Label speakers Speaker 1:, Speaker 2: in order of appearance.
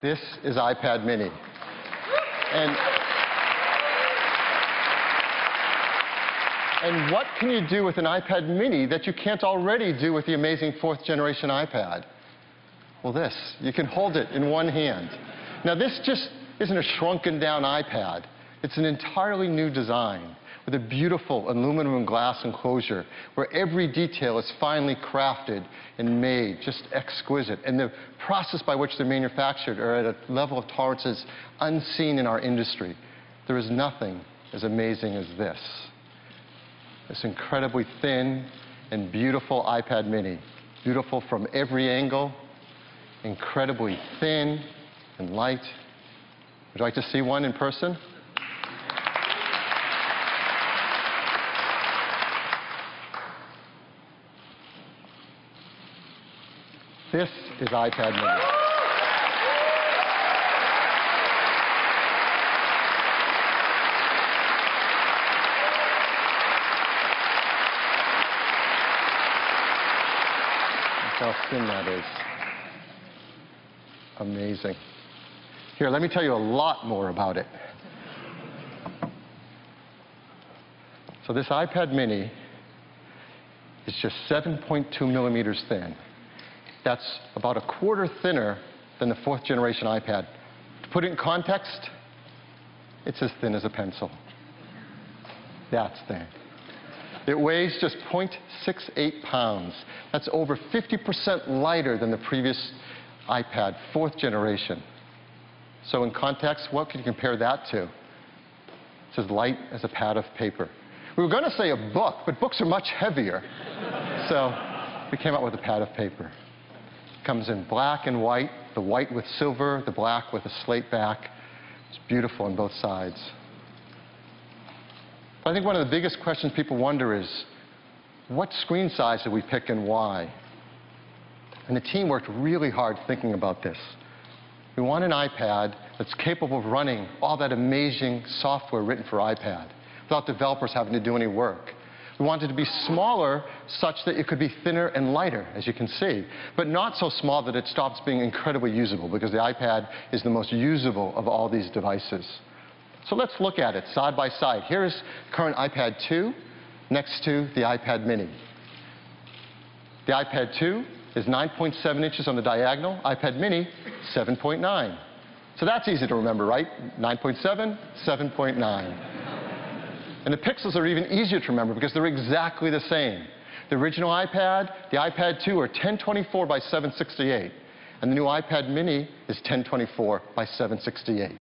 Speaker 1: This is iPad mini. And what can you do with an iPad mini that you can't already do with the amazing fourth generation iPad? Well, this. You can hold it in one hand. Now, this just isn't a shrunken down iPad. It's an entirely new design with a beautiful aluminum glass enclosure where every detail is finely crafted and made, just exquisite. And the process by which they're manufactured are at a level of tolerances unseen in our industry. There is nothing as amazing as this. This incredibly thin and beautiful iPad mini. Beautiful from every angle, incredibly thin and light. Would you like to see one in person? This is iPad mini. Look how thin that is. Amazing. Here, let me tell you a lot more about it. So this iPad mini is just 7.2 millimeters thin. That's about a quarter thinner than the fourth generation iPad. To put it in context, it's as thin as a pencil. That's thin. It weighs just 0.68 pounds. That's over 50% lighter than the previous iPad, fourth generation. So in context, what can you compare that to? It's as light as a pad of paper. We were going to say a book, but books are much heavier. So we came out with a pad of paper. It comes in black and white, the white with silver, the black with a slate back. It's beautiful on both sides. But I think one of the biggest questions people wonder is, what screen size did we pick and why? And the team worked really hard thinking about this. We want an iPad that's capable of running all that amazing software written for iPad without developers having to do any work. We wanted it to be smaller such that it could be thinner and lighter, as you can see, but not so small that it stops being incredibly usable, because the iPad is the most usable of all these devices. So let's look at it side by side. Here's current iPad 2 next to the iPad mini. The iPad 2 is 9.7 inches on the diagonal, iPad mini 7.9. So that's easy to remember, right? 9.7, 7.9. And the pixels are even easier to remember because they're exactly the same. The original iPad, the iPad 2 are 1024 by 768, and the new iPad mini is 1024 by 768.